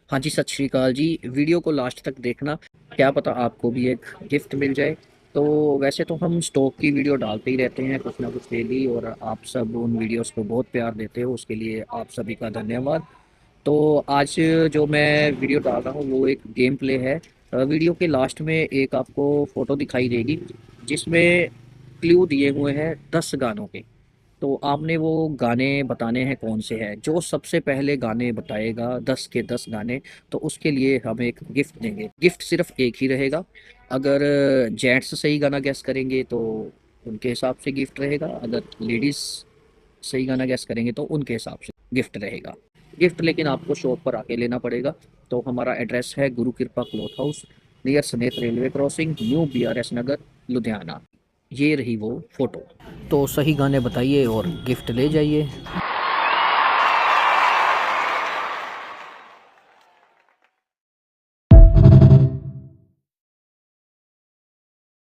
हाँ जी, सत श्री अकाल जी। वीडियो को लास्ट तक देखना, क्या पता आपको भी एक गिफ्ट मिल जाए। तो वैसे तो हम स्टॉक की वीडियो डालते ही रहते हैं कुछ ना कुछ डेली, और आप सब उन वीडियोस को बहुत प्यार देते हो, उसके लिए आप सभी का धन्यवाद। तो आज जो मैं वीडियो डाल रहा हूँ वो एक गेम प्ले है। वीडियो के लास्ट में एक आपको फ़ोटो दिखाई देगी जिसमें क्लू दिए हुए हैं 10 गानों के। तो आपने वो गाने बताने हैं कौन से हैं। जो सबसे पहले गाने बताएगा 10 के 10 गाने, तो उसके लिए हम एक गिफ्ट देंगे। गिफ्ट सिर्फ एक ही रहेगा। अगर जेंट्स सही गाना गैस करेंगे तो उनके हिसाब से गिफ्ट रहेगा, अगर लेडीज़ सही गाना गैस करेंगे तो उनके हिसाब से गिफ्ट रहेगा। गिफ्ट लेकिन आपको शॉप पर आके लेना पड़ेगा। तो हमारा एड्रेस है Guru Kripa cloth house, near Sanet railway crossing, new BRS Nagar, Ludhiana. ये रही वो फ़ोटो। तो सही गाने बताइए और गिफ्ट ले जाइए।